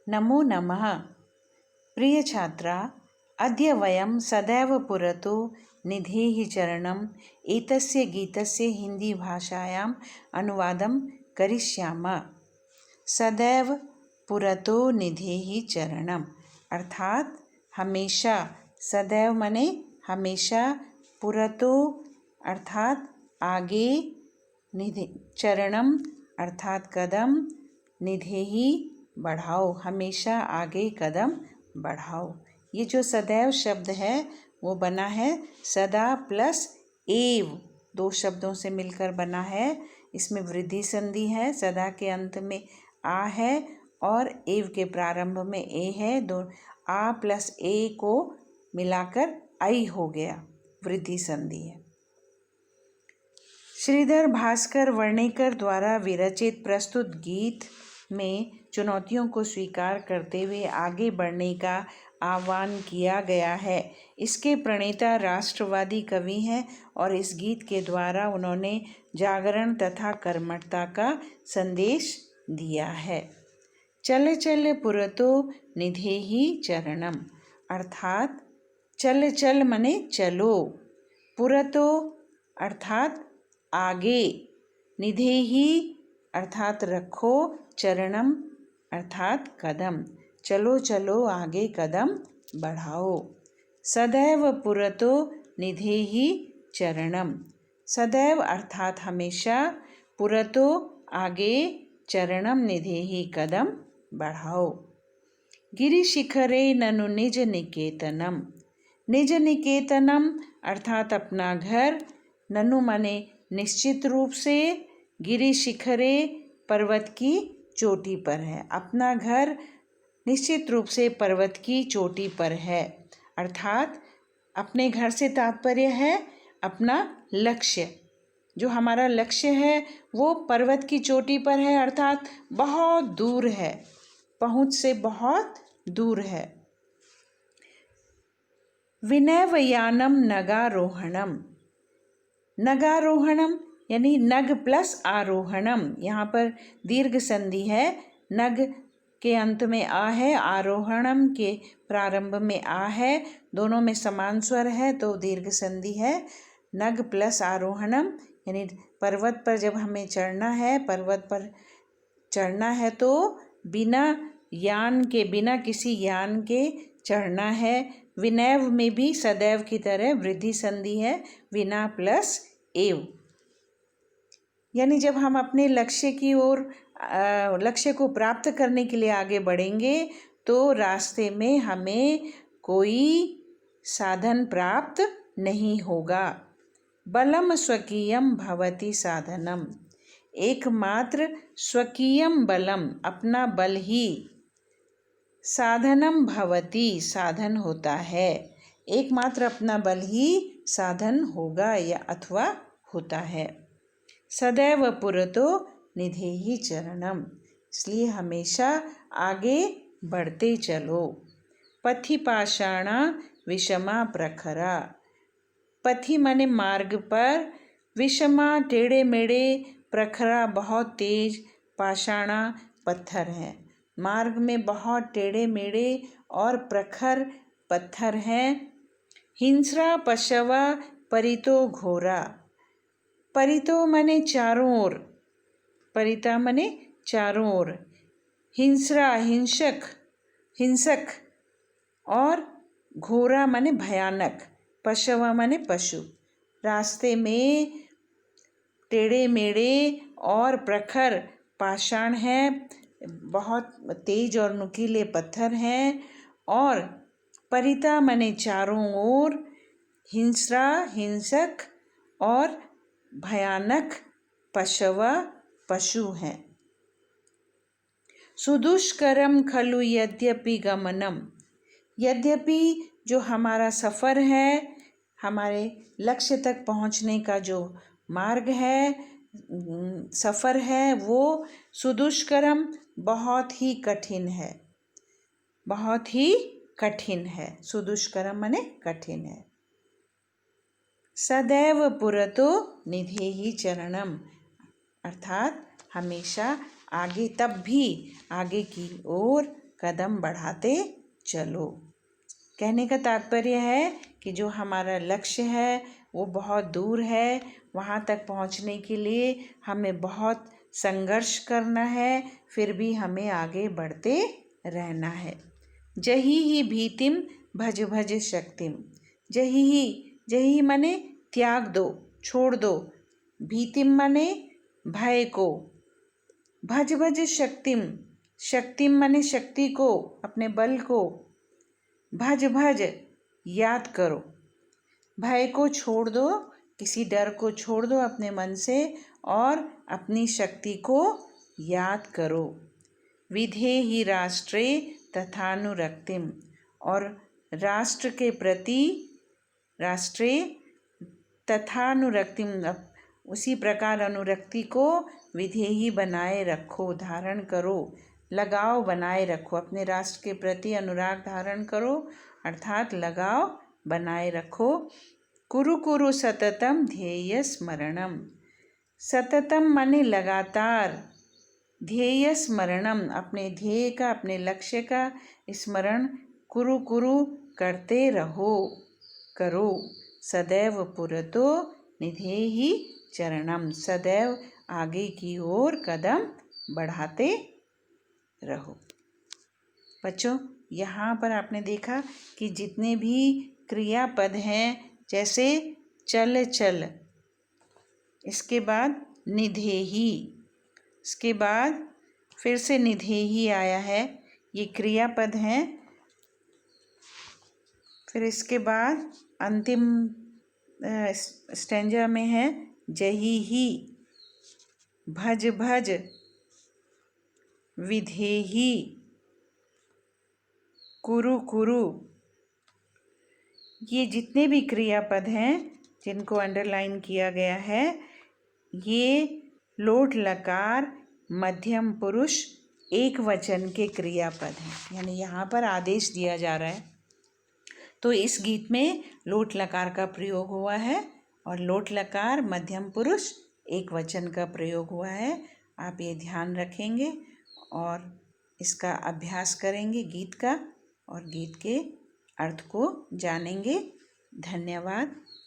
नमो नमः। प्रिय छात्रा, अद्य वयं सदैव पुरतो निधेहि चरणम् एतस्य गीतस्य हिन्दीभाषायाम् अनुवादं करिष्यामः। सदैव पुरतो निधेहि चरणम् अर्थात हमेशा, सदैव माने हमेशा, पुरतो अर्थात आगे, निधे चरणम अर्थात कदम, निधेहि बढ़ाओ, हमेशा आगे कदम बढ़ाओ। ये जो सदैव शब्द है वो बना है सदा प्लस एव, दो शब्दों से मिलकर बना है। इसमें वृद्धि संधि है, सदा के अंत में आ है और एव के प्रारंभ में ए है। दो आ प्लस ए को मिलाकर आई हो गया, वृद्धि संधि है। श्रीधर भास्कर वर्णेकर द्वारा विरचित प्रस्तुत गीत में चुनौतियों को स्वीकार करते हुए आगे बढ़ने का आह्वान किया गया है। इसके प्रणेता राष्ट्रवादी कवि हैं और इस गीत के द्वारा उन्होंने जागरण तथा कर्मठता का संदेश दिया है। चल चल पुरतो निधेहि चरणम अर्थात चल चल मने चलो, पुरतो अर्थात आगे, निधेहि अर्थात रखो, चरणम अर्थात कदम, चलो चलो आगे कदम बढ़ाओ। सदैव पुरतो निधेहि चरणम, सदैव अर्थात हमेशा, पुरतो आगे, चरणम निधेहि कदम बढ़ाओ। गिरिशिखरे ननु निज निकेतनम, निज निकेतनम अर्थात अपना घर, ननु माने निश्चित रूप से, गिरिशिखरे पर्वत की चोटी पर है। अपना घर निश्चित रूप से पर्वत की चोटी पर है अर्थात अपने घर से तात्पर्य है अपना लक्ष्य। जो हमारा लक्ष्य है वो पर्वत की चोटी पर है अर्थात बहुत दूर है, पहुंच से बहुत दूर है। विनयवयानम नगारोहणम, नगारोहणम यानी नग प्लस आरोहणम, यहाँ पर दीर्घ संधि है। नग के अंत में आ है, आरोहणम के प्रारंभ में आ है, दोनों में समान स्वर है तो दीर्घ संधि है। नग प्लस आरोहणम यानी पर्वत पर जब हमें चढ़ना है, पर्वत पर चढ़ना है तो बिना यान के, बिना किसी यान के चढ़ना है। विनैव में भी सदैव की तरह वृद्धि संधि है, विना प्लस एव, यानी जब हम अपने लक्ष्य की ओर, लक्ष्य को प्राप्त करने के लिए आगे बढ़ेंगे तो रास्ते में हमें कोई साधन प्राप्त नहीं होगा। बलम स्वकीयम भवति साधनम, एकमात्र स्वकीयम बलम अपना बल ही, साधनम भवति साधन होता है, एकमात्र अपना बल ही साधन होगा या अथवा होता है। सदैव पुरतो निधेहि चरणम, इसलिए हमेशा आगे बढ़ते चलो। पथि पाषाणा विषमा प्रखरा, पथि माने मार्ग पर, विषमा टेढ़े मेढ़े, प्रखरा बहुत तेज, पाषाणा पत्थर हैं। मार्ग में बहुत टेढ़े मेढ़े और प्रखर पत्थर हैं। हिंस्रा पशवा परितो घोरा, परितो माने चारों ओर, परिता माने चारों ओर, हिंस्रा हिंसक, हिंसक और घोरा माने भयानक, पशवा माने पशु। रास्ते में टेढ़े मेढ़े और प्रखर पाषाण हैं, बहुत तेज और नुकीले पत्थर हैं, और परिता माने चारों ओर, हिंस्रा हिंसक और भयानक पशवा पशु हैं। सुदुष्करम खलु यद्यपि गमनम, यद्यपि जो हमारा सफ़र है, हमारे लक्ष्य तक पहुंचने का जो मार्ग है, सफ़र है, वो सुदुष्करम बहुत ही कठिन है, बहुत ही कठिन है। सुदुष्करम माने कठिन है। सदैव पुरतो निधेहि चरणम अर्थात हमेशा आगे, तब भी आगे की ओर कदम बढ़ाते चलो। कहने का तात्पर्य है कि जो हमारा लक्ष्य है वो बहुत दूर है, वहाँ तक पहुँचने के लिए हमें बहुत संघर्ष करना है, फिर भी हमें आगे बढ़ते रहना है। जही ही भीतिम भज भज शक्तिम। जही माने त्याग दो, छोड़ दो। भीतिम माने भय को। भज भज शक्तिम, शक्तिम माने शक्ति को, अपने बल को। भज भज याद करो। भय को छोड़ दो, किसी डर को छोड़ दो अपने मन से और अपनी शक्ति को याद करो। विधेहि राष्ट्रे तथानुरक्तिम। और राष्ट्र के प्रति, राष्ट्रे तथानुरक्तिम, उसी प्रकार अनुरक्ति को विधेहि बनाए रखो, धारण करो, लगाव बनाए रखो। अपने राष्ट्र के प्रति अनुराग धारण करो अर्थात लगाव बनाए रखो। कुरु कुरु सततम ध्येय स्मरणम। सततम माने लगातार, ध्येय स्मरणम अपने ध्येय का, अपने लक्ष्य का स्मरण कुरु कुरु करते रहो, करो। सदैव पुरतो निधेहि चरणम। सदैव आगे की ओर कदम बढ़ाते रहो। बच्चों, यहाँ पर आपने देखा कि जितने भी क्रियापद हैं, जैसे चल चल, इसके बाद निधेहि, इसके बाद फिर से निधेहि आया है, ये क्रियापद हैं। फिर इसके बाद अंतिम स्टेंजा में है जही ही, भज भज, विधेहि, कुरु कुरु। ये जितने भी क्रियापद हैं जिनको अंडरलाइन किया गया है, ये लोट लकार मध्यम पुरुष एक वचन के क्रियापद हैं, यानी यहाँ पर आदेश दिया जा रहा है। तो इस गीत में लोट लकार का प्रयोग हुआ है और लोट लकार मध्यम पुरुष एक वचन का प्रयोग हुआ है। आप ये ध्यान रखेंगे और इसका अभ्यास करेंगे गीत का, और गीत के अर्थ को जानेंगे। धन्यवाद।